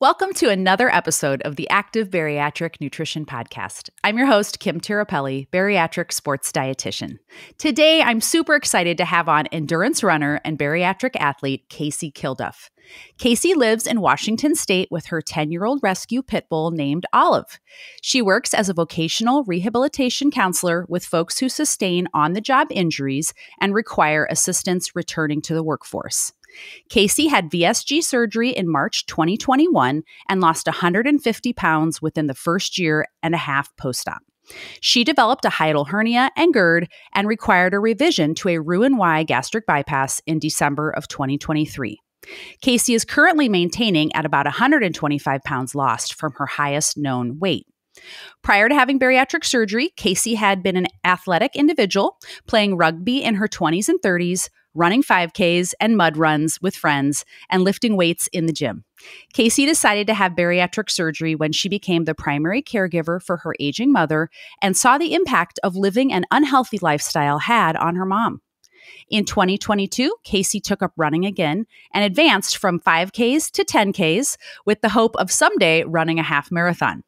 Welcome to another episode of the Active Bariatric Nutrition Podcast. I'm your host, Kim Tirapelli, bariatric sports dietitian. Today, I'm super excited to have on endurance runner and bariatric athlete, Casey Kilduff. Casey lives in Washington State with her 10-year-old rescue pit bull named Olive. She works as a vocational rehabilitation counselor with folks who sustain on-the-job injuries and require assistance returning to the workforce. Casey had VSG surgery in March 2021 and lost 150 pounds within the first year and a half post-op. She developed a hiatal hernia and GERD and required a revision to a Roux-en-Y gastric bypass in December of 2023. Casey is currently maintaining at about 125 pounds lost from her highest known weight. Prior to having bariatric surgery, Casey had been an athletic individual, playing rugby in her 20s and 30s, running 5Ks and mud runs with friends, and lifting weights in the gym. Casey decided to have bariatric surgery when she became the primary caregiver for her aging mother and saw the impact of living an unhealthy lifestyle had on her mom. In 2022, Casey took up running again and advanced from 5Ks to 10Ks with the hope of someday running a half marathon.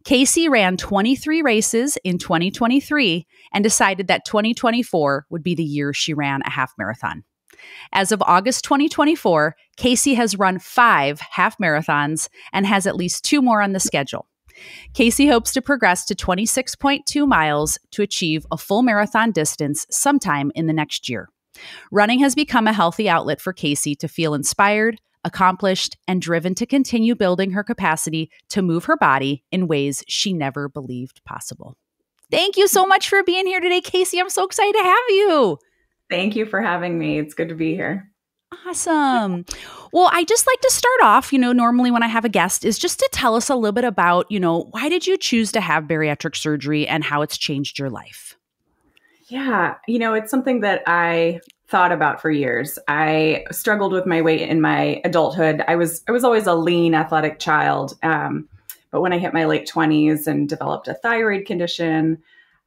Casey ran 23 races in 2023 and decided that 2024 would be the year she ran a half marathon. As of August 2024, Casey has run 5 half marathons and has at least 2 more on the schedule. Casey hopes to progress to 26.2 miles to achieve a full marathon distance sometime in the next year. Running has become a healthy outlet for Casey to feel inspired, accomplished, and driven to continue building her capacity to move her body in ways she never believed possible. Thank you so much for being here today, Casey. I'm so excited to have you. Thank you for having me. It's good to be here. Awesome. Well, I just like to start off, normally when I have a guest is just to tell us a little bit about, why did you choose to have bariatric surgery and how it's changed your life? Yeah, it's something that I thought about for years. I struggled with my weight in my adulthood. I was always a lean, athletic child. But when I hit my late 20s and developed a thyroid condition,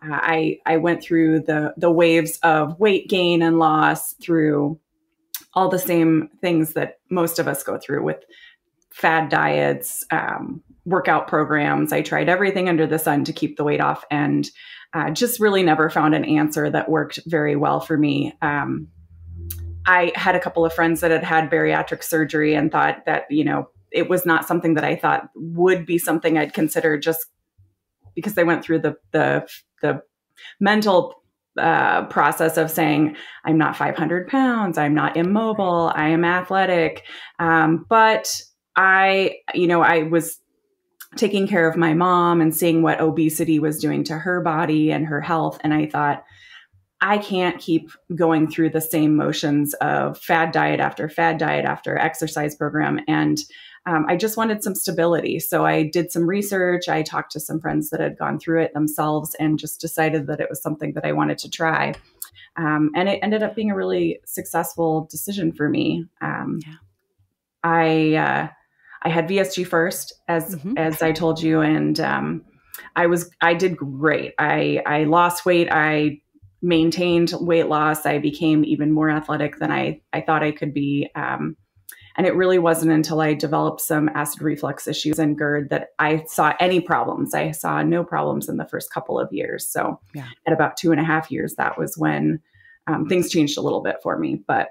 I went through the waves of weight gain and loss through all the same things that most of us go through with fad diets, workout programs. I tried everything under the sun to keep the weight off and just really never found an answer that worked very well for me. I had a couple of friends that had bariatric surgery and thought that, it was not something that I thought would be something I'd consider just because they went through the mental process of saying, I'm not 500 pounds, I'm not immobile, I am athletic. But I was taking care of my mom and seeing what obesity was doing to her body and her health. And I thought, I can't keep going through the same motions of fad diet after exercise program. And I just wanted some stability. So I did some research. I talked to some friends that had gone through it themselves and just decided that it was something that I wanted to try. And it ended up being a really successful decision for me. I had VSG first, as I told you, and I did great. I lost weight. I maintained weight loss. I became even more athletic than I thought I could be. And it really wasn't until I developed some acid reflux issues and GERD that I saw any problems. I saw no problems in the first couple of years. So at about 2.5 years, that was when things changed a little bit for me. But,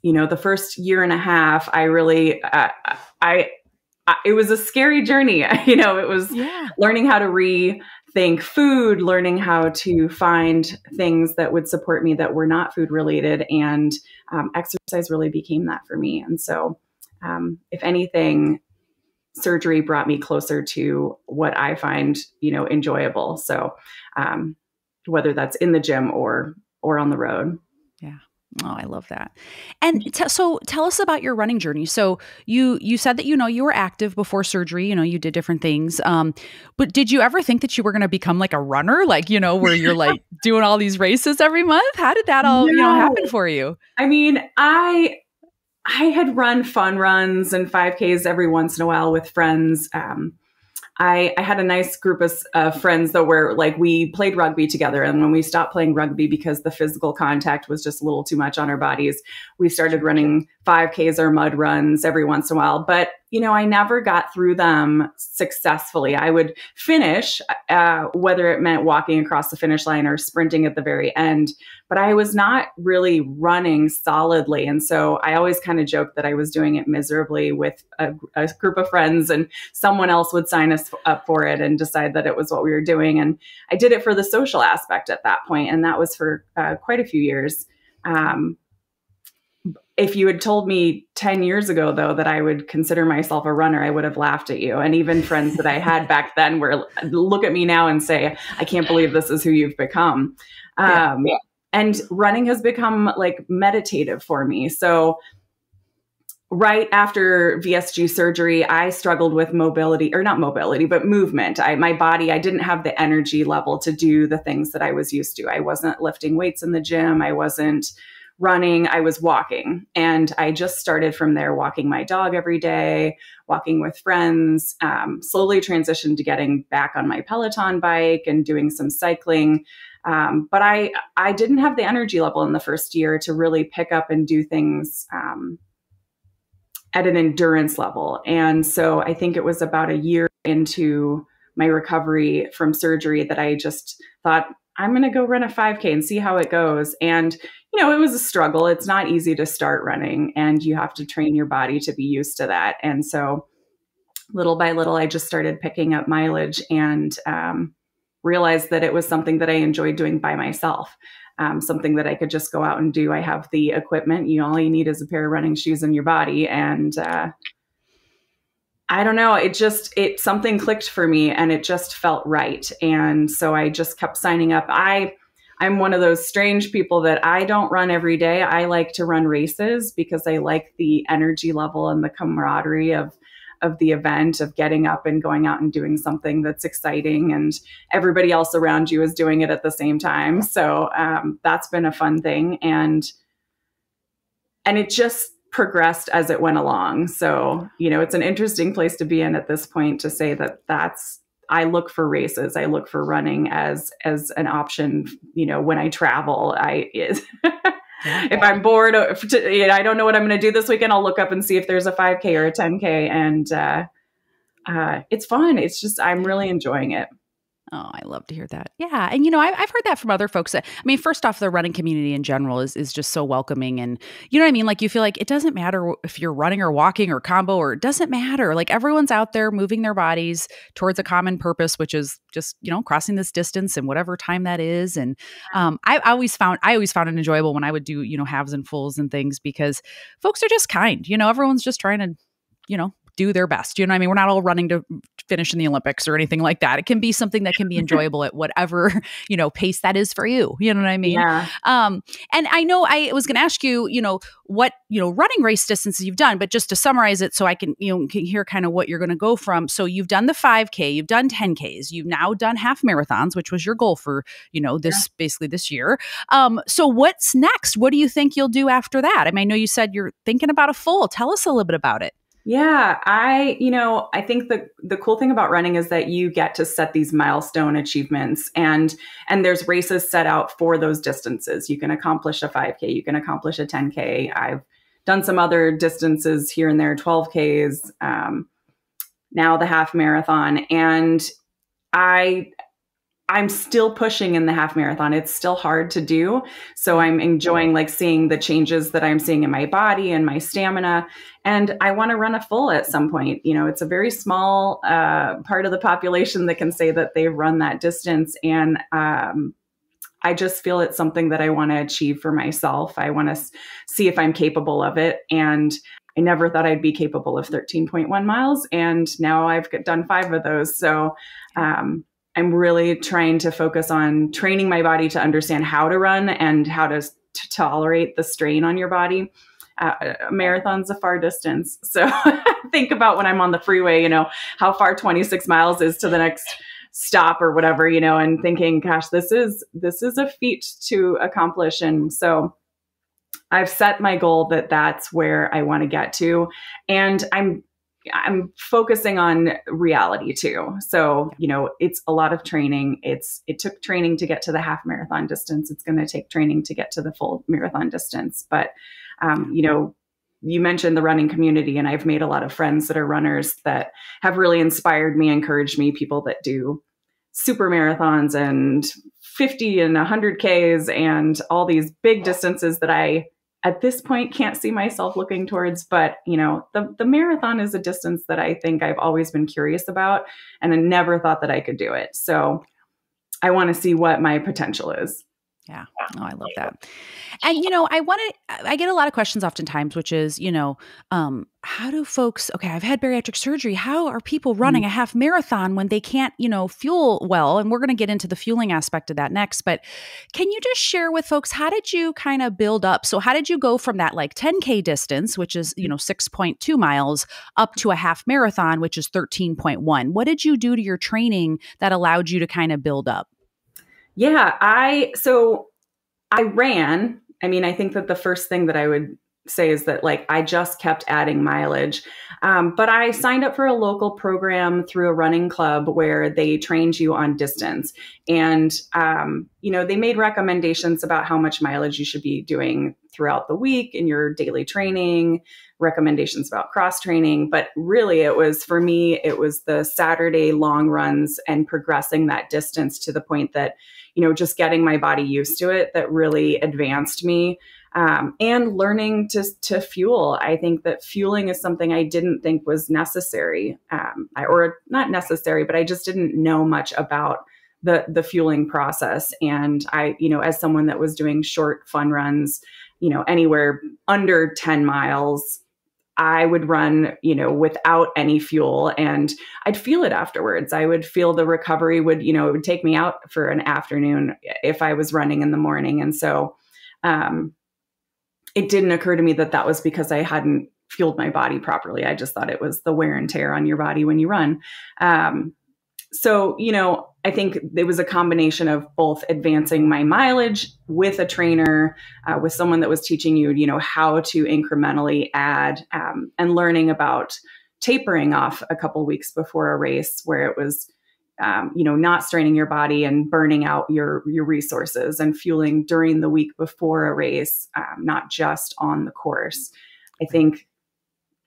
the first year and a half, I really, it was a scary journey. It was learning how to rethink food, learning how to find things that would support me that were not food related. And exercise really became that for me. And so if anything, surgery brought me closer to what I find, enjoyable. So whether that's in the gym or on the road. Yeah. Oh, I love that. And so tell us about your running journey. So you said that, you were active before surgery, you did different things. But did you ever think that you were going to become like a runner, like, where you're like doing all these races every month? How did that all, happen for you? I mean, I had run fun runs and 5Ks every once in a while with friends. I had a nice group of friends that were like, we played rugby together. And when we stopped playing rugby because the physical contact was just a little too much on our bodies, we started running 5Ks or mud runs every once in a while, but I never got through them successfully. I would finish, whether it meant walking across the finish line or sprinting at the very end, but I was not really running solidly. And so I always kind of joked that I was doing it miserably with a group of friends, and someone else would sign us up for it and decide that it was what we were doing. And I did it for the social aspect at that point, and that was for quite a few years. If you had told me 10 years ago, though, that I would consider myself a runner, I would have laughed at you. And even friends that I had back then look at me now and say, I can't believe this is who you've become. And running has become like meditative for me. So right after VSG surgery, I struggled with movement. My body, I didn't have the energy level to do the things that I was used to. I wasn't lifting weights in the gym. I wasn't running, I was walking. And I just started from there, walking my dog every day, walking with friends, slowly transitioned to getting back on my Peloton bike and doing some cycling. But I didn't have the energy level in the first year to really pick up and do things at an endurance level. And so I think it was about a year into my recovery from surgery that I just thought, I'm going to go run a 5K and see how it goes. And it was a struggle. It's not easy to start running, and you have to train your body to be used to that. And so little by little, I just started picking up mileage and realized that it was something that I enjoyed doing by myself, something that I could just go out and do. I have the equipment. All you need is a pair of running shoes in your body. And I don't know, something clicked for me, and it just felt right. And so I just kept signing up. I'm one of those strange people that I don't run every day. I like to run races because I like the energy level and the camaraderie of the event, of getting up and going out and doing something that's exciting, and everybody else around you is doing it at the same time. So that's been a fun thing. And it just progressed as it went along. So, it's an interesting place to be in at this point to say I look for races. I look for running as an option, when I travel. If I'm bored, I don't know what I'm going to do this weekend, I'll look up and see if there's a 5K or a 10K. And it's fun. It's just, I'm really enjoying it. Oh, I love to hear that. Yeah. And, I've heard that from other folks. First off, the running community in general is just so welcoming. And you know what I mean? Like, you feel like it doesn't matter if you're running or walking or combo, or it doesn't matter. Like, everyone's out there moving their bodies towards a common purpose, which is just, crossing this distance and whatever time that is. And I always found it enjoyable when I would do, halves and fulls and things, because folks are just kind. Everyone's just trying to, do their best. We're not all running to finish in the Olympics or anything like that. It can be something that can be enjoyable at whatever, pace that is for you. You know what I mean? Yeah. And I know I was going to ask you, what, running race distances you've done, but just to summarize it so I can, can hear kind of what you're going to go from. So you've done the 5K, you've done 10Ks, you've now done half marathons, which was your goal for, basically this year. So what's next? What do you think you'll do after that? I know you said you're thinking about a full. Tell us a little bit about it. Yeah, I think the cool thing about running is that you get to set these milestone achievements, and there's races set out for those distances. You can accomplish a 5K, you can accomplish a 10K. I've done some other distances here and there, 12Ks, now the half marathon, and I'm still pushing in the half marathon. It's still hard to do. So I'm enjoying seeing the changes that I'm seeing in my body and my stamina. And I want to run a full at some point. It's a very small part of the population that can say that they've run that distance. And I just feel it's something that I want to achieve for myself. I want to see if I'm capable of it. And I never thought I'd be capable of 13.1 miles. And now I've done 5 of those. So I'm really trying to focus on training my body to understand how to run and how to tolerate the strain on your body. A marathon's a far distance. So think about when I'm on the freeway, how far 26 miles is to the next stop or whatever, and thinking, gosh, this is a feat to accomplish. And so I've set my goal that that's where I want to get to. And I'm focusing on reality too. So, it's a lot of training. It took training to get to the half marathon distance. It's going to take training to get to the full marathon distance. But, you mentioned the running community, and I've made a lot of friends that are runners that have really inspired me, encouraged me, people that do super marathons and 50 and 100 Ks and all these big distances that I, at this point, can't see myself looking towards. But, the marathon is a distance that I think I've always been curious about, and I never thought that I could do it. So I want to see what my potential is. Yeah. Oh, I love that. And, I get a lot of questions oftentimes, which is, how do folks, okay, I've had bariatric surgery. How are people running a half marathon when they can't, fuel well? And we're going to get into the fueling aspect of that next. But can you just share with folks, how did you kind of build up? So how did you go from that like 10K distance, which is, 6.2 miles, up to a half marathon, which is 13.1? What did you do to your training that allowed you to kind of build up? Yeah, I ran. I mean, I think that the first thing that I would say is that I just kept adding mileage. But I signed up for a local program through a running club where they trained you on distance. And, they made recommendations about how much mileage you should be doing throughout the week in your daily training, recommendations about cross training. But really for me, it was the Saturday long runs and progressing that distance to the point that, just getting my body used to it that really advanced me. And learning to fuel. I think that fueling is something I didn't think was necessary, or not necessary, but I just didn't know much about the fueling process. And I, as someone that was doing short fun runs, anywhere under 10 miles, I would run, without any fuel, and I'd feel it afterwards. I would feel the recovery would, it would take me out for an afternoon if I was running in the morning. And so, it didn't occur to me that that was because I hadn't fueled my body properly. I just thought it was the wear and tear on your body when you run. So, I think it was a combination of both advancing my mileage with a trainer, with someone that was teaching you, how to incrementally add, and learning about tapering off a couple of weeks before a race where it was, not straining your body and burning out your resources, and fueling during the week before a race, not just on the course. I think,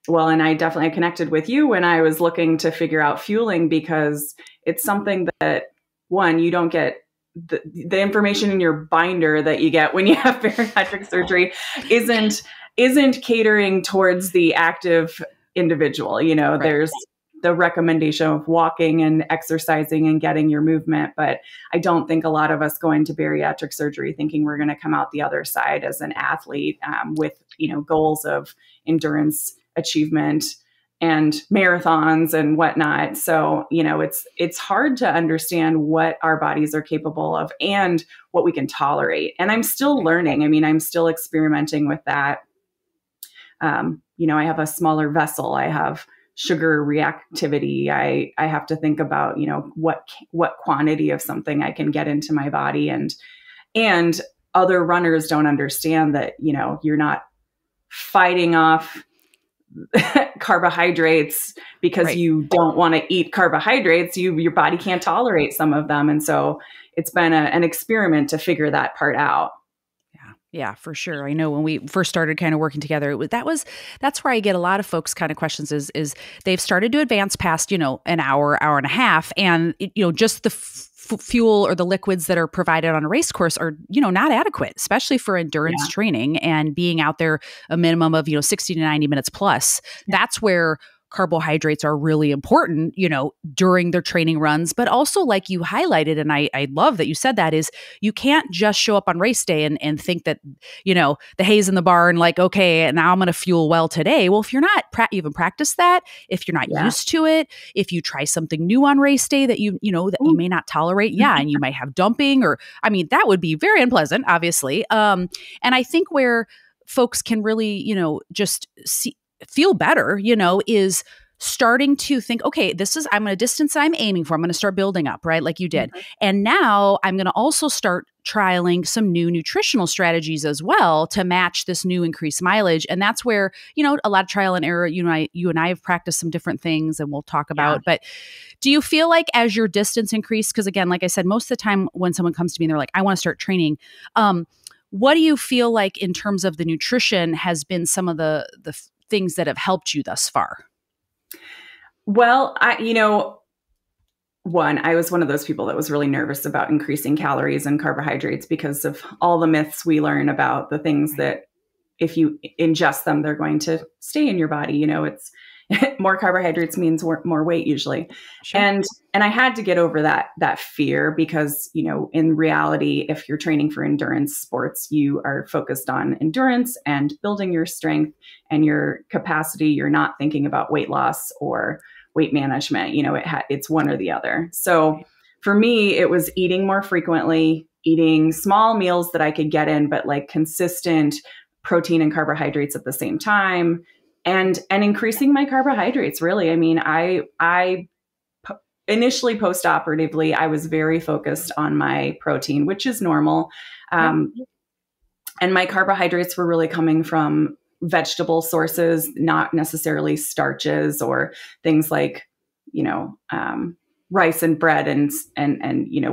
and I definitely connected with you when I was looking to figure out fueling, because it's something that, one, you don't get the information in your binder that you get when you have bariatric surgery isn't catering towards the active individual. Right. There's the recommendation of walking and exercising and getting your movement. But I don't think a lot of us go into bariatric surgery thinking we're going to come out the other side as an athlete, with, goals of endurance achievement and marathons and whatnot. So, it's hard to understand what our bodies are capable of and what we can tolerate. And I'm still learning. I mean, I'm still experimenting with that. I have a smaller vessel. I have sugar reactivity. I have to think about, what quantity of something I can get into my body, and other runners don't understand that, you're not fighting off carbohydrates because you don't want to eat carbohydrates. Your body can't tolerate some of them. And so it's been an experiment to figure that part out. Yeah, for sure. I know when we first started kind of working together, that's where I get a lot of folks kind of questions is they've started to advance past, an hour and a half, and just the fuel or the liquids that are provided on a race course are, not adequate, especially for endurance training and being out there a minimum of, 60 to 90 minutes plus. That's where carbohydrates are really important, during their training runs, but also like you highlighted, and I love that you said that, is you can't just show up on race day and think that, the hay's in the barn, like, okay, now I'm going to fuel well today. Well, if you're not even practiced that, if you're not used to it, if you try something new on race day that you may not tolerate, and you might have dumping, or, that would be very unpleasant, obviously. And I think where folks can really, just feel better, is starting to think, okay, I'm a distance I'm aiming for. I'm going to start building up, right? Like you did. Mm-hmm. And now I'm going to also start trialing some new nutritional strategies as well to match this new increased mileage. And that's where, a lot of trial and error, you and I have practiced some different things, and we'll talk about, but do you feel like as your distance increased, because again, like I said, most of the time when someone comes to me and they're like, I want to start training, what do you feel like in terms of the nutrition has been some of the things that have helped you thus far? Well, I was one of those people that was really nervous about increasing calories and carbohydrates because of all the myths we learn about the things that if you ingest them, they're going to stay in your body. It's more carbohydrates means more weight usually. Sure. And I had to get over that fear because, in reality, if you're training for endurance sports, you are focused on endurance and building your strength and your capacity. You're not thinking about weight loss or weight management. It's one or the other. So for me, it was eating more frequently, eating small meals that I could get in, but like consistent protein and carbohydrates at the same time, and increasing my carbohydrates. Really, I mean, I initially post-operatively, I was very focused on my protein, which is normal, and my carbohydrates were really coming from vegetable sources, not necessarily starches or things like, rice and bread and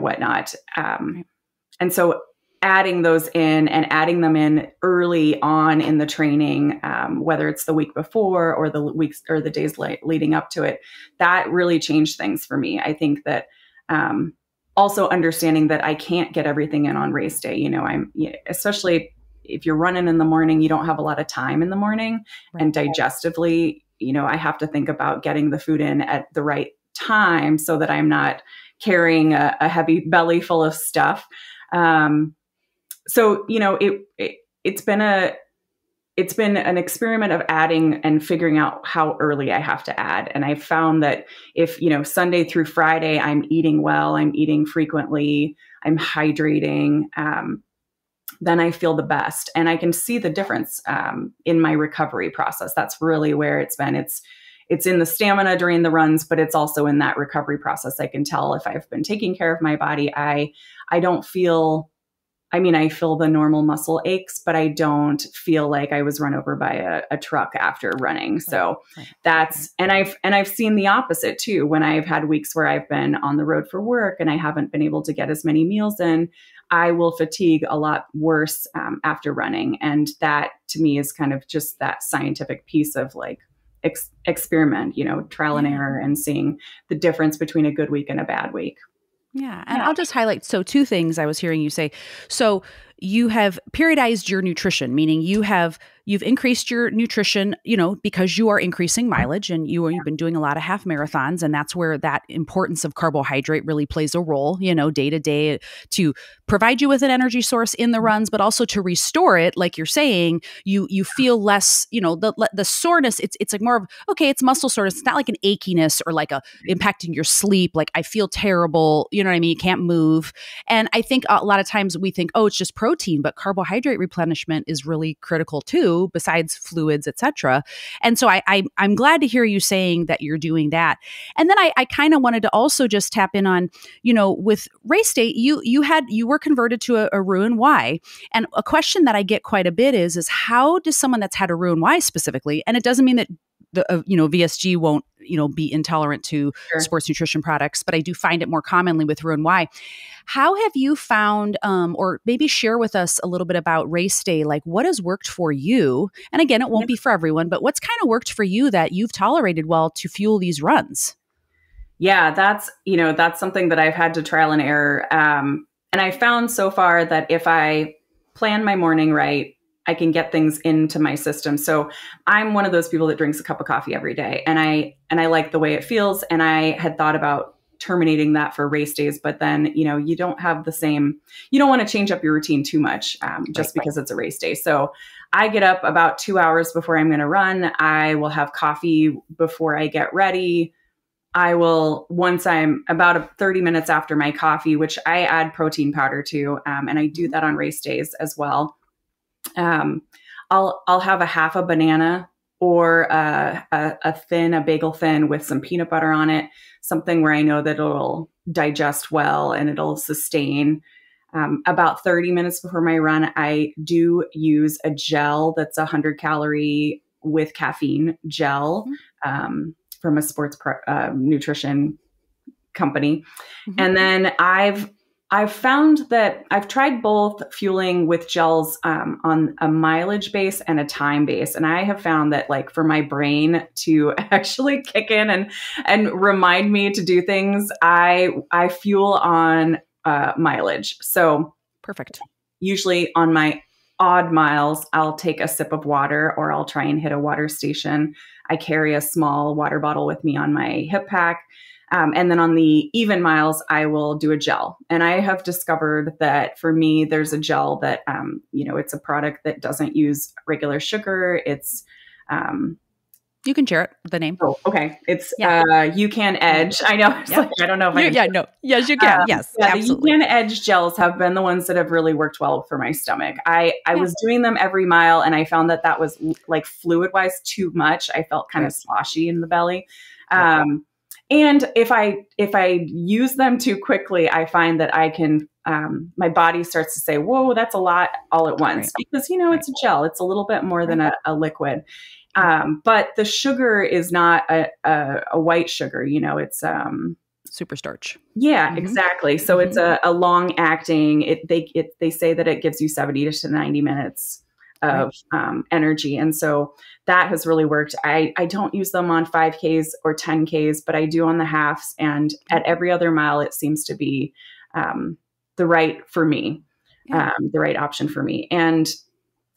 whatnot. And so adding those in and adding them in early on in the training, whether it's the week before or the weeks or the days leading up to it, that really changed things for me. I think that, also understanding that I can't get everything in on race day. Especially if you're running in the morning, you don't have a lot of time in the morning, and digestively, I have to think about getting the food in at the right time so that I'm not carrying a heavy belly full of stuff. So, it's been an experiment of adding and figuring out how early I have to add. And I found that if, Sunday through Friday, I'm eating well, I'm eating frequently, I'm hydrating, then I feel the best. And I can see the difference in my recovery process. That's really where it's been. It's in the stamina during the runs, but it's also in that recovery process. I can tell if I've been taking care of my body. I don't feel, I feel the normal muscle aches, but I don't feel like I was run over by a truck after running. So and I've seen the opposite too. When I've had weeks where I've been on the road for work and I haven't been able to get as many meals in, I will fatigue a lot worse after running. And that to me is kind of just that scientific piece of like experiment, trial and error, and seeing the difference between a good week and a bad week. Yeah. And I'll just highlight. So 2 things I was hearing you say. So you have periodized your nutrition, meaning you've increased your nutrition, because you are increasing mileage and you've been doing a lot of half marathons. And that's where that importance of carbohydrate really plays a role, day to day, to provide you with an energy source in the runs, but also to restore it. Like you're saying, you feel less, the soreness, it's like more of, okay, it's muscle soreness. It's not like an achiness or like impacting your sleep. Like I feel terrible, you know what I mean? You can't move. And I think a lot of times we think, oh, it's just protein, but carbohydrate replenishment is really critical too, besides fluids, etc. And so I'm glad to hear you saying that you're doing that. And then I kind of wanted to also just tap in on, with race day, you were converted to a Roux-en-Y. And a question that I get quite a bit is how does someone that's had a Roux-en-Y specifically, and it doesn't mean that the VSG won't be intolerant to sports nutrition products, but I do find it more commonly with Roux-en-Y. How have you found, or maybe share with us a little bit about race day? Like what has worked for you? And again, it won't be for everyone, but what's kind of worked for you that you've tolerated well to fuel these runs? Yeah, that's something that I've had to trial and error. And I found so far that if I plan my morning right, I can get things into my system. So I'm one of those people that drinks a cup of coffee every day, and I like the way it feels. And I had thought about terminating that for race days, but then, you don't have the same, you don't want to change up your routine too much just because it's a race day. So I get up about 2 hours before I'm going to run. I will have coffee before I get ready. I will, once I'm about 30 minutes after my coffee, which I add protein powder to, and I do that on race days as well. I'll have a half a banana or a bagel thin with some peanut butter on it, something where I know that it'll digest well and it'll sustain. About 30 minutes before my run, I do use a gel that's 100 calorie with caffeine gel from a sports nutrition company. Mm-hmm. And then I've I've found that I've tried both fueling with gels on a mileage base and a time base. And I have found that like for my brain to actually kick in and remind me to do things, I fuel on mileage. So perfect. Usually on my odd miles, I'll take a sip of water or I'll try and hit a water station. I carry a small water bottle with me on my hip pack. And then on the even miles, I will do a gel. And I have discovered that for me, there's a gel that, it's a product that doesn't use regular sugar. It's, you can share it, the name. Oh, okay. It's You Can Edge. I know. Like, I don't know if I can. No. Yes, you can. Yes, absolutely. The You Can Edge gels have been the ones that have really worked well for my stomach. I was doing them every mile, and I found that was like fluid wise too much. I felt kind of sloshy in the belly. And if I use them too quickly, I find that I can, my body starts to say, whoa, that's a lot all at once, because, it's a gel. It's a little bit more than a liquid. But the sugar is not a white sugar, it's, super starch. Yeah, exactly. So it's a long acting, they say that it gives you 70 to 90 minutes of energy. And so that has really worked. I don't use them on 5Ks or 10Ks, but I do on the halves. And at every other mile, it seems to be the right for me, the right option for me. And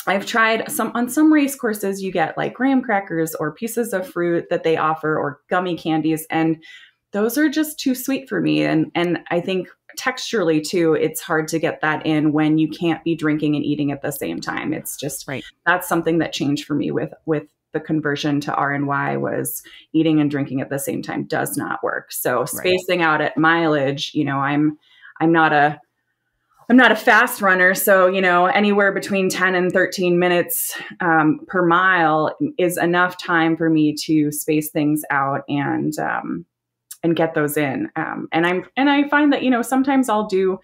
I've tried on some race courses, you get like graham crackers or pieces of fruit that they offer or gummy candies. And those are just too sweet for me. And I think texturally too, it's hard to get that in when you can't be drinking and eating at the same time. It's just, that's something that changed for me with the conversion to RNY was eating and drinking at the same time does not work. So spacing out at mileage, I'm not a fast runner. So, anywhere between 10 and 13 minutes per mile is enough time for me to space things out and get those in. And I find that, sometimes I'll do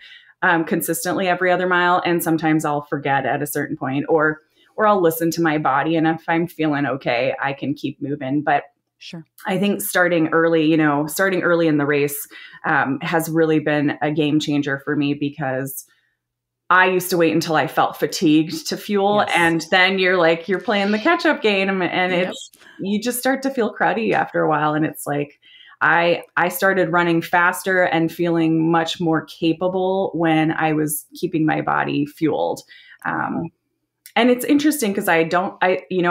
consistently every other mile, and sometimes I'll forget at a certain point, or I'll listen to my body. And if I'm feeling okay, I can keep moving. But I think starting early in the race has really been a game changer for me, because I used to wait until I felt fatigued to fuel. And then you're playing the catch up game, and you just start to feel cruddy after a while. And it's like, I started running faster and feeling much more capable when I was keeping my body fueled. And it's interesting because I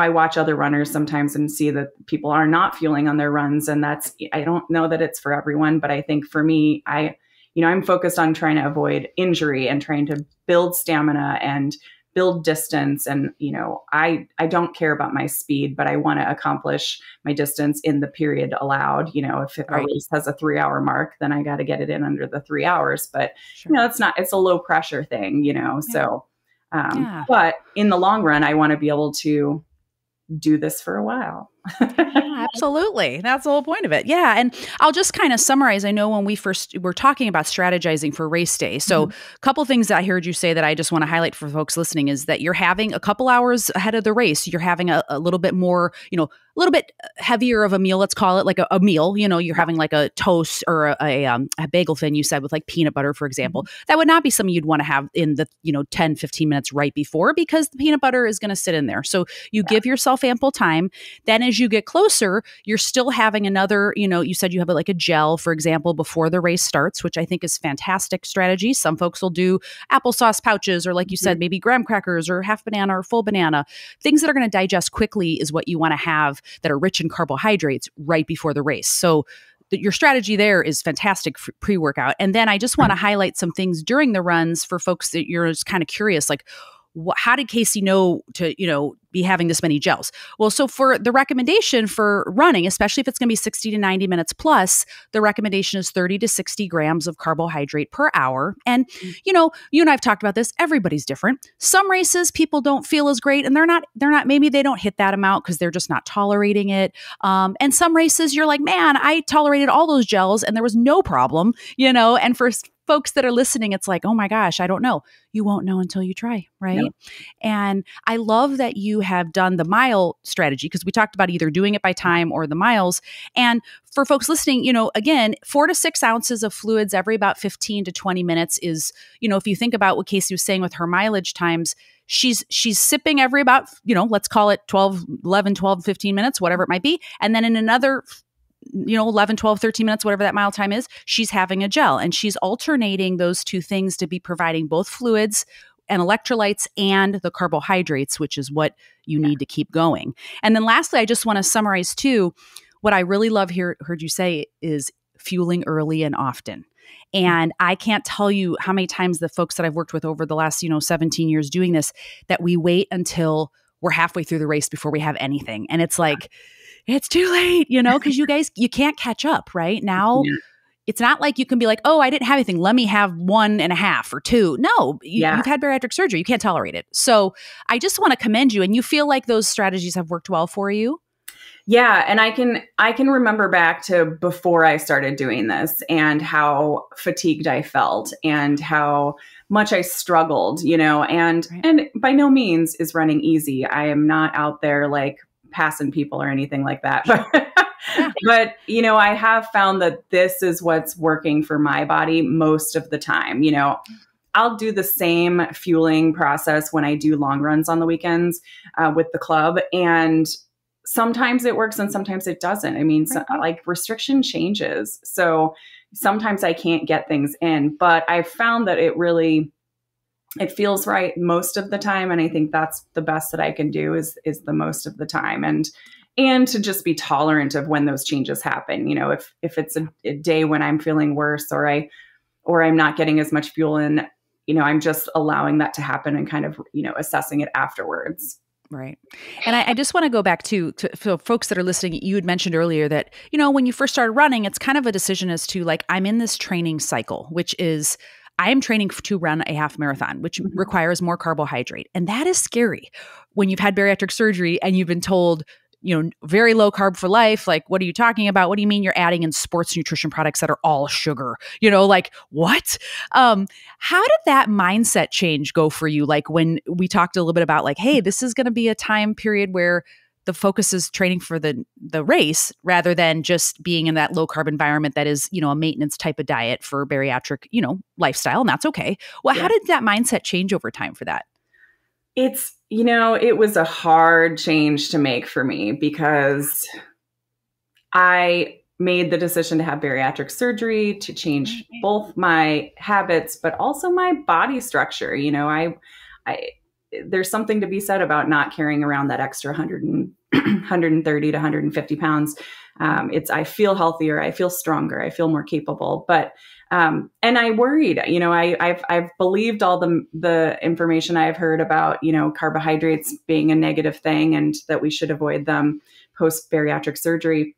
watch other runners sometimes and see that people are not fueling on their runs. And I don't know that it's for everyone, but I think for me, I'm focused on trying to avoid injury and trying to build stamina and build distance. And, I don't care about my speed, but I want to accomplish my distance in the period allowed. If a race has a 3-hour mark, then I got to get it in under the 3 hours. But, it's a low pressure thing, so, but in the long run, I want to be able to do this for a while. Absolutely. That's the whole point of it. Yeah. And I'll just kind of summarize. I know when we first were talking about strategizing for race day. So a couple things that I heard you say that I just want to highlight for folks listening is that you're having a couple hours ahead of the race. You're having a little bit more, a little bit heavier of a meal. Let's call it like a meal. You're having like a toast or a bagel thin, you said, with like peanut butter, for example. That would not be something you'd want to have in the, 10, 15 minutes right before, because the peanut butter is going to sit in there. So you give yourself ample time. Then as you get closer, you're still having another, you said you have like a gel, for example, before the race starts, which I think is fantastic strategy. Some folks will do applesauce pouches, or like you said, maybe graham crackers or half banana or full banana. Things that are going to digest quickly is what you want to have that are rich in carbohydrates right before the race. So your strategy there is fantastic for pre-workout. And then I just want to highlight some things during the runs for folks that you're just kind of curious, like, how did Casey know to, be having this many gels? Well, so for the recommendation for running, especially if it's going to be 60 to 90 minutes plus, the recommendation is 30 to 60 grams of carbohydrate per hour. And, you and I've talked about this. Everybody's different. Some races, people don't feel as great, and they're not, maybe they don't hit that amount because they're just not tolerating it. And some races you're like, man, I tolerated all those gels and there was no problem, and for folks that are listening, it's like, oh my gosh, I don't know. You won't know until you try, right? No. And I love that you have done the mile strategy, because we talked about either doing it by time or the miles. And for folks listening, again, 4 to 6 ounces of fluids every about 15 to 20 minutes is, if you think about what Casey was saying with her mileage times, she's sipping every about, let's call it 11, 12, 15 minutes, whatever it might be. And then in another 11, 12, 13 minutes, whatever that mile time is, she's having a gel, and she's alternating those two things to be providing both fluids and electrolytes and the carbohydrates, which is what you need to keep going. And then lastly, I just want to summarize too, what I really heard you say is fueling early and often. And I can't tell you how many times the folks that I've worked with over the last, 17 years doing this, that we wait until we're halfway through the race before we have anything. And it's like, it's too late, because you can't catch up right now. Yeah. It's not like you can be like, oh, I didn't have anything, let me have 1.5 or 2. No, you've had bariatric surgery. You can't tolerate it. So I just want to commend you. And you feel like those strategies have worked well for you? Yeah. And I can remember back to before I started doing this and how fatigued I felt and how much I struggled, and by no means is running easy. I am not out there like passing people or anything like that. But, I have found that this is what's working for my body most of the time. I'll do the same fueling process when I do long runs on the weekends with the club. And sometimes it works and sometimes it doesn't. I mean, like restriction changes. So sometimes I can't get things in, but I've found that it feels right most of the time. And I think that's the best that I can do is the most of the time. And to just be tolerant of when those changes happen. If it's a day when I'm feeling worse or I'm not getting as much fuel in, I'm just allowing that to happen and kind of, assessing it afterwards. Right. And I just want to go back to folks that are listening. You had mentioned earlier that, when you first started running, it's kind of a decision as to like, I'm in this training cycle, which is I am training to run a half marathon, which requires more carbohydrate. And that is scary when you've had bariatric surgery and you've been told, very low carb for life. Like, what are you talking about? What do you mean you're adding in sports nutrition products that are all sugar? Like what? How did that mindset change go for you? Like when we talked a little bit about like, hey, this is going to be a time period where the focus is training for the race rather than just being in that low carb environment that is, a maintenance type of diet for bariatric, lifestyle. And that's okay. Well, how did that mindset change over time for that? It was a hard change to make for me because I made the decision to have bariatric surgery to change both my habits, but also my body structure. There's something to be said about not carrying around that extra 130 to 150 pounds. I feel healthier. I feel stronger. I feel more capable, but and I worried, I've believed all the information I've heard about, carbohydrates being a negative thing and that we should avoid them post bariatric surgery.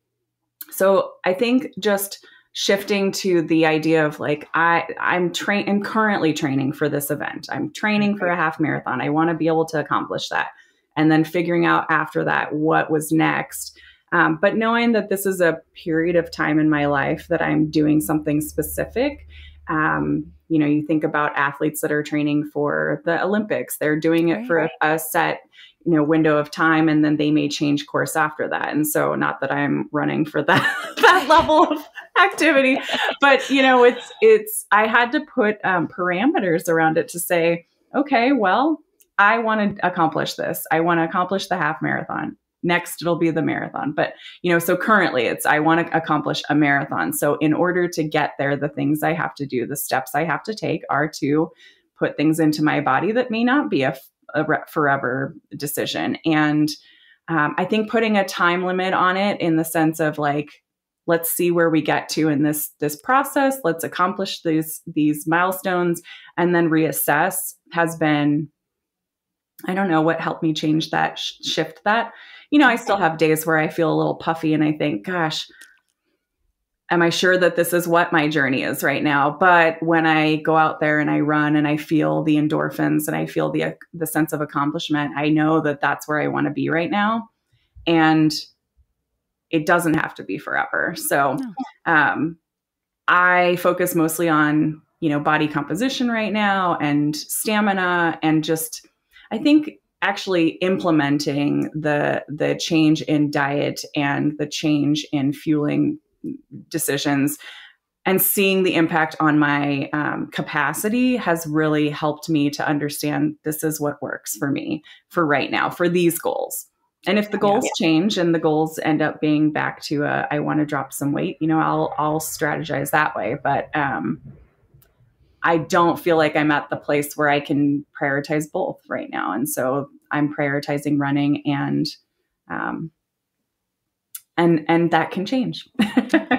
So I think just shifting to the idea of like, I'm currently training for this event. I'm training for a half marathon. I want to be able to accomplish that. And then figuring out after that, what was next. But knowing that this is a period of time in my life that I'm doing something specific. You think about athletes that are training for the Olympics, they're doing it for a set, window of time, and then they may change course after that. And so not that I'm running for that level of activity, but I had to put parameters around it to say, okay, well, I want to accomplish this. I want to accomplish the half marathon. Next, it'll be the marathon. But, so currently I want to accomplish a marathon. So in order to get there, the things I have to do, the steps I have to take are to put things into my body that may not be a forever decision. And I think putting a time limit on it in the sense of like, let's see where we get to in this process. Let's accomplish these milestones and then reassess has been, I don't know what helped me change that, shift that. I still have days where I feel a little puffy and I think, gosh, am I sure that this is what my journey is right now? But when I go out there and I run and I feel the endorphins and I feel the sense of accomplishment, I know that that's where I want to be right now. And it doesn't have to be forever. So I focus mostly on body composition right now and stamina, and just, I think actually implementing the change in diet and the change in fueling decisions and seeing the impact on my capacity has really helped me to understand this is what works for me for right now, for these goals. And if the goals change and the goals end up being back to I want to drop some weight, I'll strategize that way. But I don't feel like I'm at the place where I can prioritize both right now. And so I'm prioritizing running, and that can change.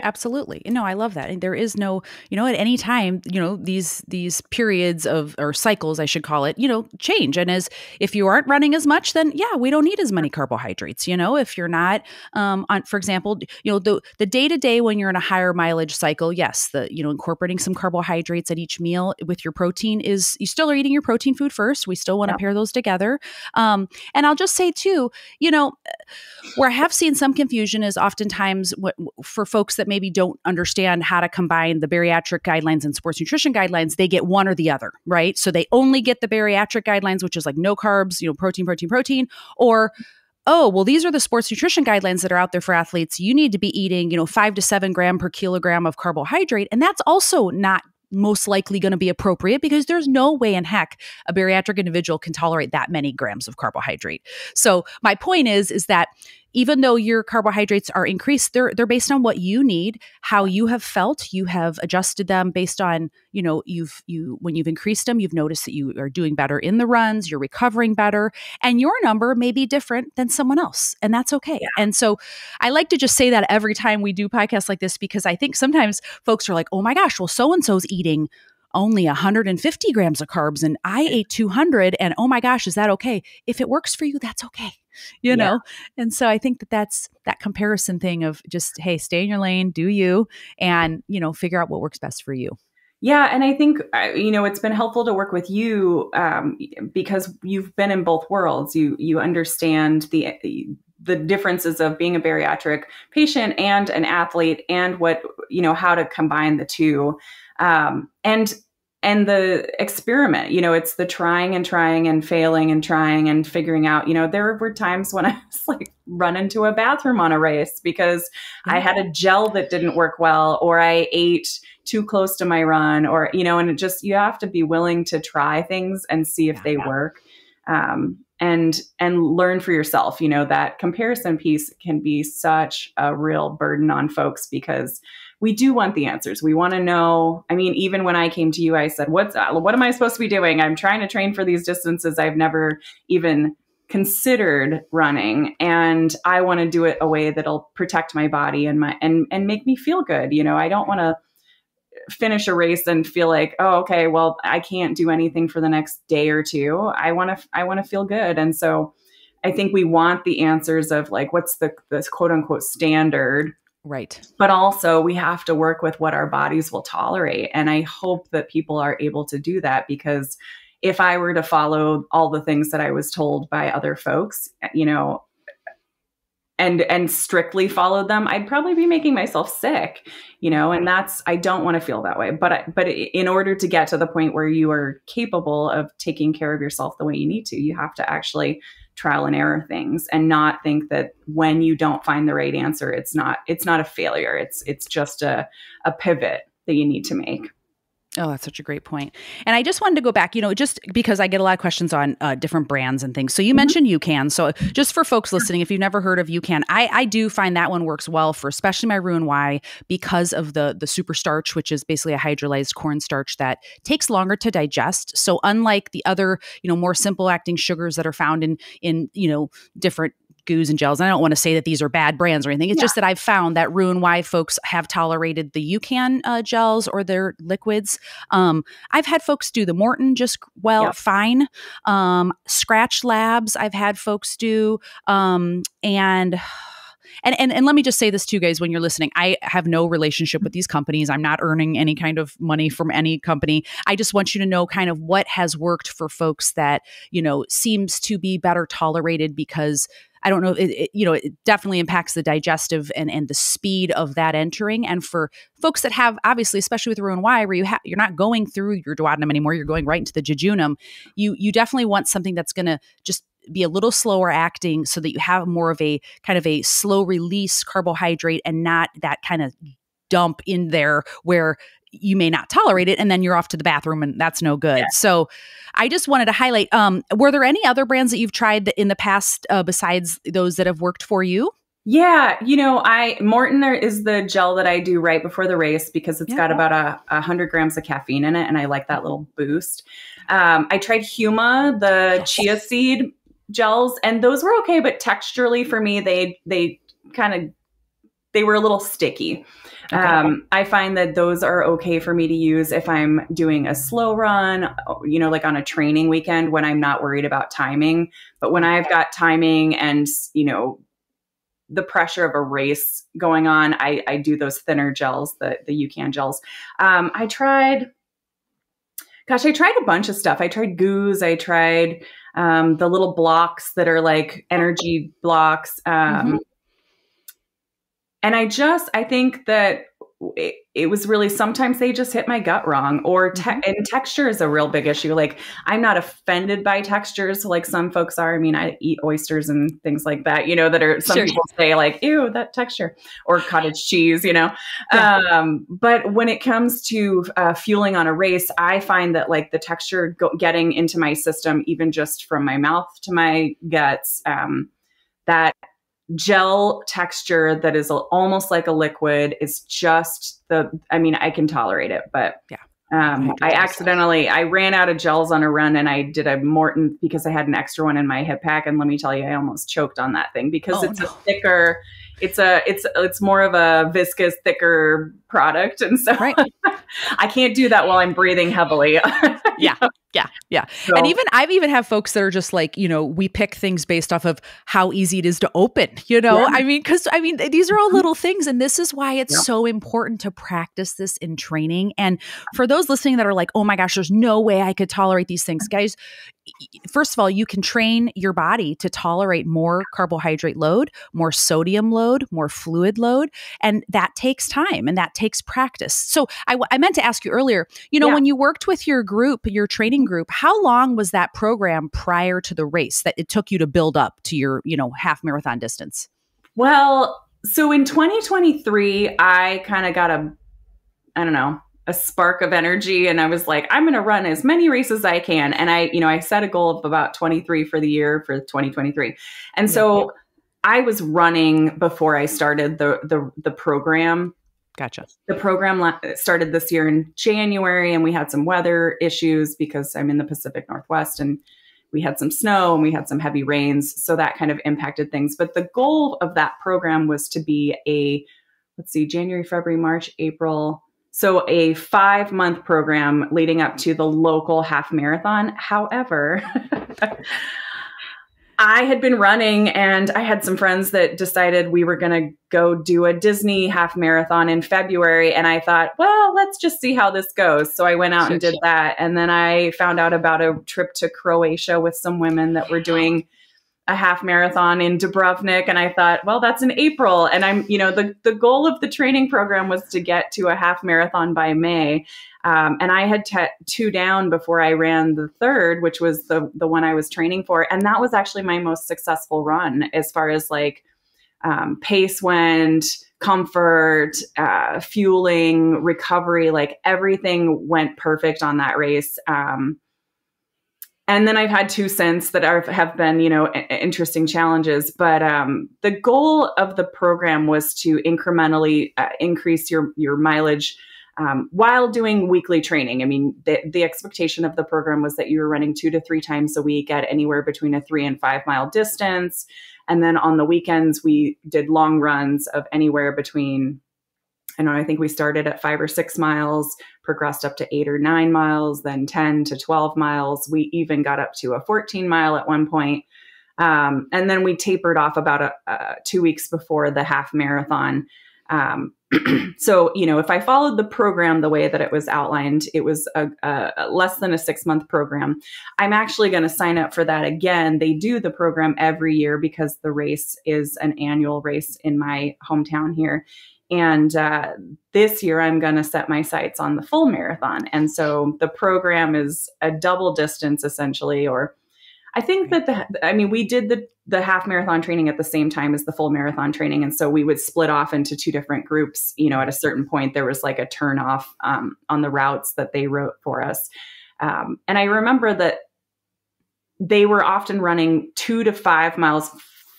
Absolutely. No, I love that. And there is no, at any time, these periods or cycles, I should call it, change. And if you aren't running as much, then we don't need as many carbohydrates. If you're not, for example, the day-to-day when you're in a higher mileage cycle, yes, incorporating some carbohydrates at each meal with your protein you still are eating your protein food first. We still want to pair those together. And I'll just say too, where I have seen some confusion is oftentimes for folks that maybe don't understand how to combine the bariatric guidelines and sports nutrition guidelines, they get one or the other, right? So they only get the bariatric guidelines, which is like no carbs, protein, or, oh, well, these are the sports nutrition guidelines that are out there for athletes. You need to be eating, 5 to 7 grams per kilogram of carbohydrate. And that's also not most likely going to be appropriate, because there's no way in heck a bariatric individual can tolerate that many grams of carbohydrate. So my point is that even though your carbohydrates are increased, they're based on what you need, how you have felt. You have adjusted them based on, when you've increased them, you've noticed that you are doing better in the runs, you're recovering better, and your number may be different than someone else, and that's okay. Yeah. And so I like to just say that every time we do podcasts like this, because I think sometimes folks are like, oh my gosh, well, so-and-so's eating only 150 grams of carbs and I ate 200, and oh my gosh, is that okay? If it works for you, that's okay. know? And so I think that's that comparison thing of just, hey, stay in your lane, do you, and, figure out what works best for you. Yeah. And I think, it's been helpful to work with you because you've been in both worlds. You understand the differences of being a bariatric patient and an athlete, and what, how to combine the two. And the experiment, it's the trying and failing and trying and figuring out, there were times when I was like running to a bathroom on a race because I had a gel that didn't work well, or I ate too close to my run, or, and it just, you have to be willing to try things and see if they work. And learn for yourself. That comparison piece can be such a real burden on folks, because we do want the answers. We want to know. I mean, even when I came to you, I said, what am I supposed to be doing? I'm trying to train for these distances I've never even considered running, and I want to do it a way that'll protect my body and make me feel good. I don't want to finish a race and feel like, oh, okay, well, I can't do anything for the next day or two. I want to feel good. And so I think we want the answers of like, what's the quote unquote standard. Right. But also we have to work with what our bodies will tolerate. And I hope that people are able to do that, because if I were to follow all the things that I was told by other folks, and strictly followed them, I'd probably be making myself sick, and I don't want to feel that way. But in order to get to the point where you are capable of taking care of yourself the way you need to, you have to actually trial and error things, and not think that when you don't find the right answer, it's not a failure. It's just a pivot that you need to make. Oh, that's such a great point. And I just wanted to go back, just because I get a lot of questions on different brands and things. So you mentioned UCAN. So just for folks listening, if you've never heard of UCAN, I do find that one works well for especially my Roux-en-Y, because of the super starch, which is basically a hydrolyzed cornstarch that takes longer to digest. So unlike the other, more simple acting sugars that are found in different goos and gels. And I don't want to say that these are bad brands or anything. It's just that I've found that Roux-en-Y folks have tolerated the UCAN gels or their liquids. I've had folks do the Morton just fine. Scratch Labs I've had folks do. And let me just say this too, guys, when you're listening, I have no relationship with these companies. I'm not earning any kind of money from any company. I just want you to know kind of what has worked for folks that, seems to be better tolerated, because I don't know, it definitely impacts the digestive and the speed of that entering. And for folks that have, obviously, especially with Roux-en-Y, where you're not going through your duodenum anymore, you're going right into the jejunum, you definitely want something that's going to just be a little slower acting so that you have more of a kind of a slow release carbohydrate and not that kind of dump in there where you may not tolerate it, and then you're off to the bathroom, and that's no good. Yeah. So I just wanted to highlight, were there any other brands that you've tried in the past besides those that have worked for you? Yeah. Morton is the gel that I do right before the race because it's got about 100 grams of caffeine in it, and I like that little boost. I tried Huma, the chia seed gels, and those were okay, but texturally for me, they were a little sticky. Okay. I find that those are okay for me to use if I'm doing a slow run, like on a training weekend when I'm not worried about timing. But when I've got timing and, the pressure of a race going on, I do those thinner gels, the UCAN gels. I tried a bunch of stuff. I tried Goose. I tried the little blocks that are like energy blocks. And I think that it was really, sometimes they just hit my gut wrong, and texture is a real big issue. Like, I'm not offended by textures like some folks are. I mean, I eat oysters and things like that, that are, some people say like, ew, that texture, or cottage cheese, but when it comes to fueling on a race, I find that like the texture getting into my system, even just from my mouth to my guts, that gel texture that is almost like a liquid is just I can tolerate it, but I ran out of gels on a run, and I did a Morton because I had an extra one in my hip pack. And let me tell you, I almost choked on that thing because a thicker, it's more of a viscous, thicker product. And so I can't do that while I'm breathing heavily. Yeah. So, and I've even have folks that are just like, we pick things based off of how easy it is to open, I mean, these are all little things. And this is why it's so important to practice this in training. And for those listening that are like, oh my gosh, there's no way I could tolerate these things, guys. First of all, you can train your body to tolerate more carbohydrate load, more sodium load, more fluid load. And that takes time and that takes practice. So I meant to ask you earlier, when you worked with your group, your training group, how long was that program prior to the race that it took you to build up to your, half marathon distance? Well, so in 2023, I kind of got a spark of energy. And I was like, I'm going to run as many races as I can. And I set a goal of about 23 for the year for 2023. And so I was running before I started the program. Gotcha. The program started this year in January, and we had some weather issues because I'm in the Pacific Northwest, and we had some snow and we had some heavy rains. So that kind of impacted things. But the goal of that program was to be January, February, March, April. So a 5-month program leading up to the local half marathon. However, I had been running, and I had some friends that decided we were going to go do a Disney half marathon in February. And I thought, well, let's just see how this goes. So I went out and did that. And then I found out about a trip to Croatia with some women that were doing a half marathon in Dubrovnik. And I thought, well, that's in April. And I'm, the goal of the training program was to get to a half marathon by May. And I had 2 down before I ran the third, which was the one I was training for. And that was actually my most successful run as far as like pace went, comfort, fueling, recovery, like everything went perfect on that race. And then I've had 2 since that have been, interesting challenges. But the goal of the program was to incrementally increase your mileage while doing weekly training. I mean, the expectation of the program was that you were running 2 to 3 times a week at anywhere between a 3 and 5 mile distance. And then on the weekends, we did long runs of anywhere between, I think we started at 5 or 6 miles, progressed up to 8 or 9 miles, then 10 to 12 miles. We even got up to a 14 mile at one point. And then we tapered off about 2 weeks before the half marathon. So, if I followed the program the way that it was outlined, it was a less than a 6-month program. I'm actually going to sign up for that again. They do the program every year because the race is an annual race in my hometown here. And this year I'm going to set my sights on the full marathon. And so the program is a double distance essentially, or I think that we did the half marathon training at the same time as the full marathon training. And so we would split off into 2 different groups. At a certain point, there was like a turn off on the routes that they wrote for us. And I remember that they were often running 2 to 5 miles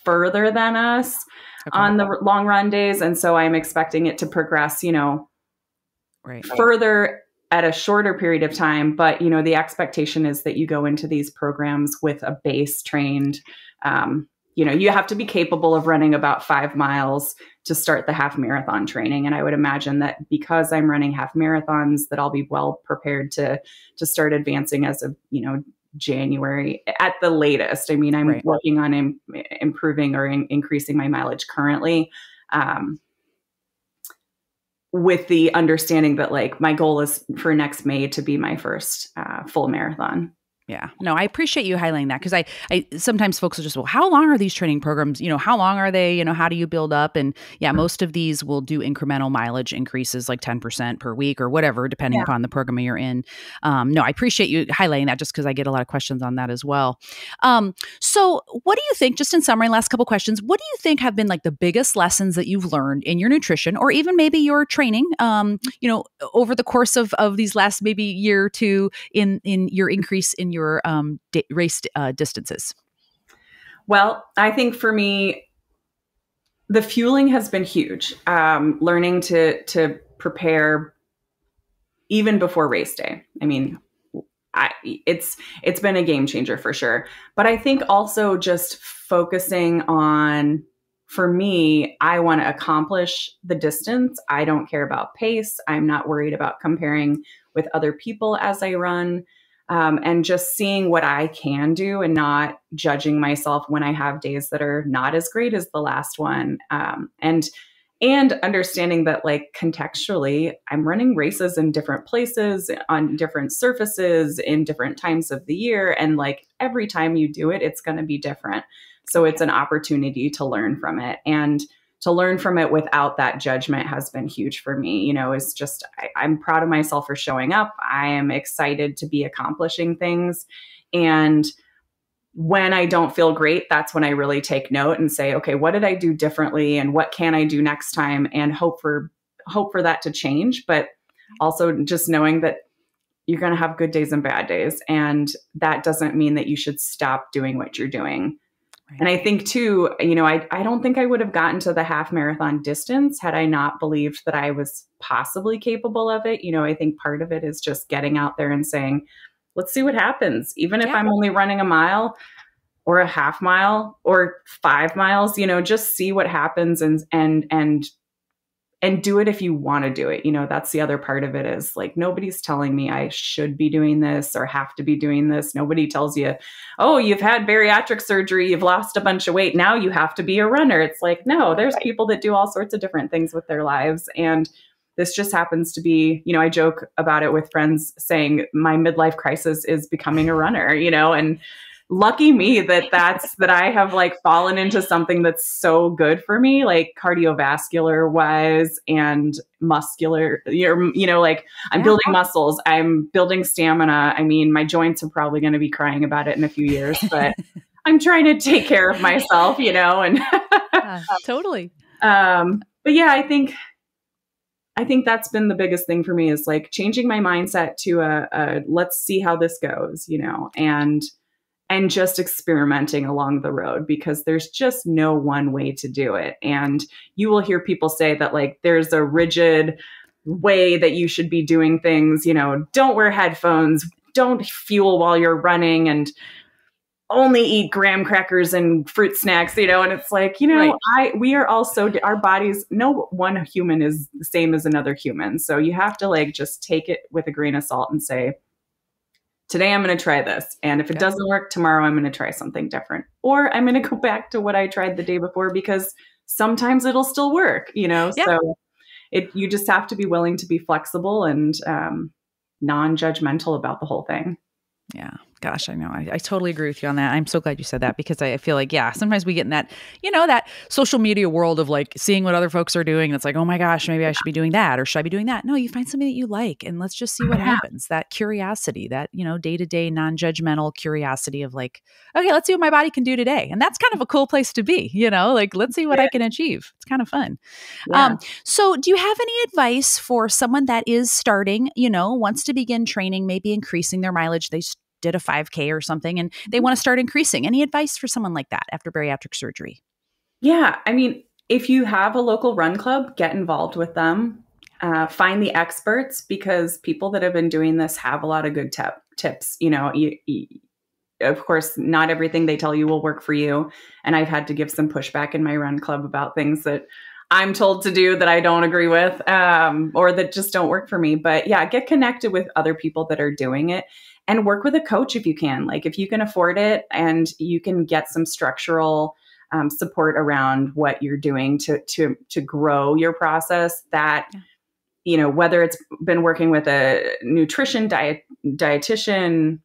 further than us on the long run days. And so I'm expecting it to progress, further at a shorter period of time. But, the expectation is that you go into these programs with a base trained, you have to be capable of running about 5 miles to start the half marathon training. And I would imagine that because I'm running half marathons, that I'll be well prepared to start advancing as of, January at the latest. I'm working on improving or increasing my mileage currently. With the understanding that my goal is for next May to be my first full marathon. Yeah. No, I appreciate you highlighting that because I sometimes folks will just, well, how long are these training programs? How long are they? How do you build up? And yeah, most of these will do incremental mileage increases like 10% per week or whatever, depending upon the program you're in. No, I appreciate you highlighting that just because I get a lot of questions on that as well. So what do you think, just in summary, last couple questions, what do you think have been like the biggest lessons that you've learned in your nutrition or even maybe your training, over the course of these last maybe year or two in your increase in your race distances? Well, I think for me, the fueling has been huge. Learning to prepare even before race day. It's been a game changer for sure. But I think also just focusing on, for me, I want to accomplish the distance. I don't care about pace. I'm not worried about comparing with other people as I run. And just seeing what I can do and not judging myself when I have days that are not as great as the last one. And understanding that contextually, I'm running races in different places, on different surfaces, in different times of the year. And every time you do it, it's going to be different. So it's an opportunity to learn from it. And to learn from it without that judgment has been huge for me. It's just, I'm proud of myself for showing up. I am excited to be accomplishing things. And when I don't feel great, that's when I really take note and say, okay, what did I do differently? And what can I do next time? And hope for that to change. But also just knowing that you're going to have good days and bad days. And that doesn't mean that you should stop doing what you're doing. And I think too, I don't think I would have gotten to the half marathon distance had I not believed that I was possibly capable of it. I think part of it is just getting out there and saying, let's see what happens. Even if I'm only running a mile or a half mile or 5 miles, just see what happens and do it if you want to do it. That's the other part of it is nobody's telling me I should be doing this or have to be doing this. Nobody tells you, oh, you've had bariatric surgery, you've lost a bunch of weight, now you have to be a runner. It's no, there's people that do all sorts of different things with their lives. And this just happens to be, I joke about it with friends saying my midlife crisis is becoming a runner, and lucky me that I have fallen into something that's so good for me, cardiovascular wise and muscular, I'm building muscles, I'm building stamina. My joints are probably going to be crying about it in a few years, but I'm trying to take care of myself, and totally. But yeah, I think that's been the biggest thing for me is changing my mindset to let's see how this goes, and just experimenting along the road because there's just no one way to do it. And you will hear people say that there's a rigid way that you should be doing things, don't wear headphones, don't fuel while you're running, and only eat graham crackers and fruit snacks, and it's right. We are all so, our bodies, no one human is the same as another human. So you have to just take it with a grain of salt and say, today I'm going to try this. And if it doesn't work tomorrow, I'm going to try something different. Or I'm going to go back to what I tried the day before because sometimes it'll still work, Yeah. So you just have to be willing to be flexible and non-judgmental about the whole thing. Yeah. Gosh, I know. I totally agree with you on that. I'm so glad you said that because I feel like, yeah, sometimes we get in that, that social media world of like seeing what other folks are doing. It's like, oh my gosh, maybe I should be doing that or should I be doing that? No, you find something that you like and let's just see what happens. That curiosity, that, day-to-day non-judgmental curiosity of like, okay, let's see what my body can do today. And that's kind of a cool place to be, like, let's see what I can achieve. It's kind of fun. Yeah. So do you have any advice for someone that is starting, wants to begin training, maybe increasing their mileage? They did a 5K or something and they want to start increasing. Any advice for someone like that after bariatric surgery? Yeah. I mean, if you have a local run club, get involved with them. Find the experts because people that have been doing this have a lot of good tips. Of course, not everything they tell you will work for you. And I've had to give some pushback in my run club about things that I'm told to do that I don't agree with or that just don't work for me. But yeah, get connected with other people that are doing it. And work with a coach if you can. Like if you can afford it and you can get some structural support around what you're doing to grow your process, that, whether it's been working with a nutrition dietitian,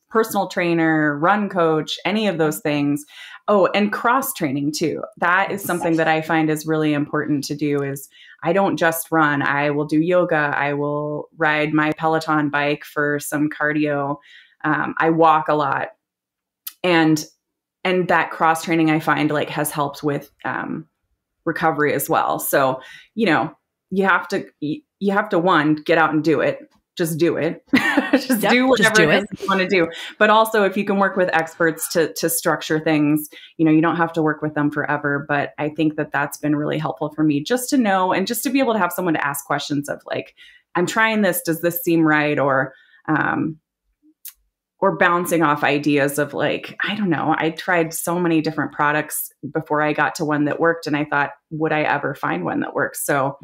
personal trainer, run coach, any of those things. Oh, and cross training too. That is something that I find is really important to do is I don't just run. I will do yoga. I will ride my Peloton bike for some cardio. I walk a lot. And that cross training I find like has helped with recovery as well. So, you have to one, get out and do it. Just do it. Do whatever it is you want to do. But also if you can work with experts to structure things, you don't have to work with them forever. But I think that that's been really helpful for me just to know and just to be able to have someone to ask questions of like, I'm trying this. Does this seem right? Or bouncing off ideas of like, I don't know. I tried so many different products before I got to one that worked. And I thought, would I ever find one that works? So,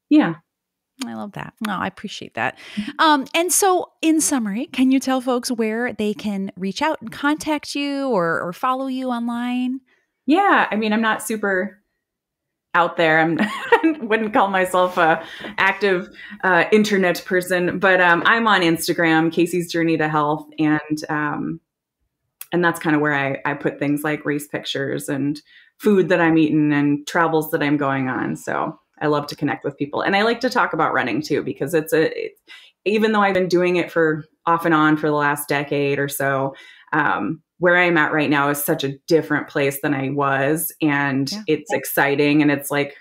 yeah. I love that. No, I appreciate that. And so in summary, can you tell folks where they can reach out and contact you or follow you online? Yeah. I mean, I'm not super out there. I wouldn't call myself a active internet person, but I'm on Instagram, Casey's Journey to Health. And that's kind of where I put things like race pictures and food that I'm eating and travels that I'm going on. So I love to connect with people. And I like to talk about running too, because even though I've been doing it for off and on for the last decade or so, where I'm at right now is such a different place than I was. And it's exciting. And it's like,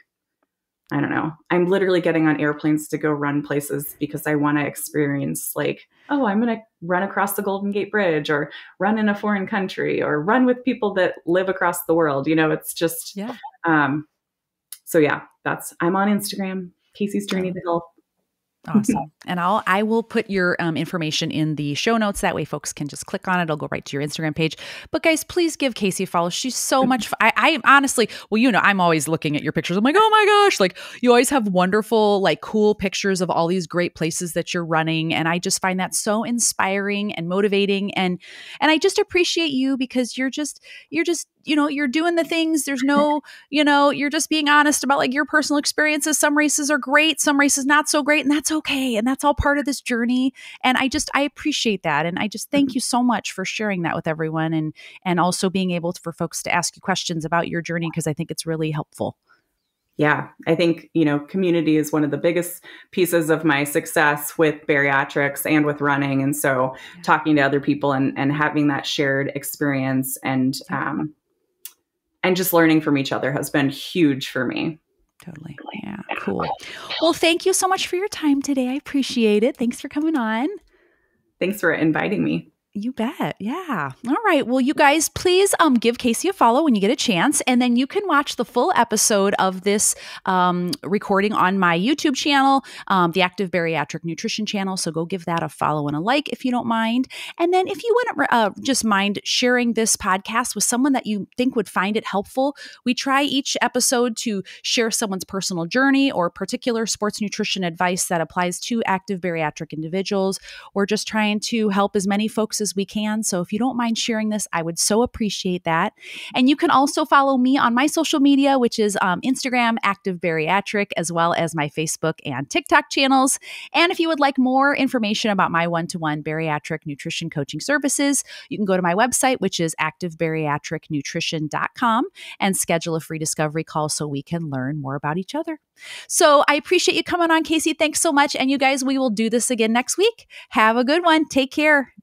I don't know, I'm literally getting on airplanes to go run places because I want to experience like, oh, I'm going to run across the Golden Gate Bridge or run in a foreign country or run with people that live across the world. It's just, so yeah, I'm on Instagram, Casey's Journey to Health. Awesome. And I will put your information in the show notes. That way folks can just click on it. It'll go right to your Instagram page. But guys, please give Casey a follow. She's so much fun. I honestly, I'm always looking at your pictures. I'm like, oh my gosh, like you always have wonderful, like cool pictures of all these great places that you're running. And I just find that so inspiring and motivating. And I just appreciate you because you're doing the things. There's no, you're just being honest about like your personal experiences. Some races are great, some races not so great, and that's okay. And that's all part of this journey. And I appreciate that. And I just thank you so much for sharing that with everyone and also being able for folks to ask you questions about your journey, because I think it's really helpful. Yeah, I think, community is one of the biggest pieces of my success with bariatrics and with running. And so talking to other people and having that shared experience and just learning from each other has been huge for me. Totally. Yeah. Cool. Well, thank you so much for your time today. I appreciate it. Thanks for coming on. Thanks for inviting me. You bet. Yeah. All right. Well, you guys, please give Casey a follow when you get a chance. And then you can watch the full episode of this recording on my YouTube channel, the Active Bariatric Nutrition channel. So go give that a follow and a like if you don't mind. And then if you wouldn't just mind sharing this podcast with someone that you think would find it helpful, we try each episode to share someone's personal journey or particular sports nutrition advice that applies to active bariatric individuals. We're just trying to help as many folks as we can. So if you don't mind sharing this, I would so appreciate that. And you can also follow me on my social media, which is Instagram, Active Bariatric, as well as my Facebook and TikTok channels. And if you would like more information about my one-to-one bariatric nutrition coaching services, you can go to my website, which is activebariatricnutrition.com, and schedule a free discovery call so we can learn more about each other. So I appreciate you coming on, Casey. Thanks so much. And you guys, we will do this again next week. Have a good one. Take care.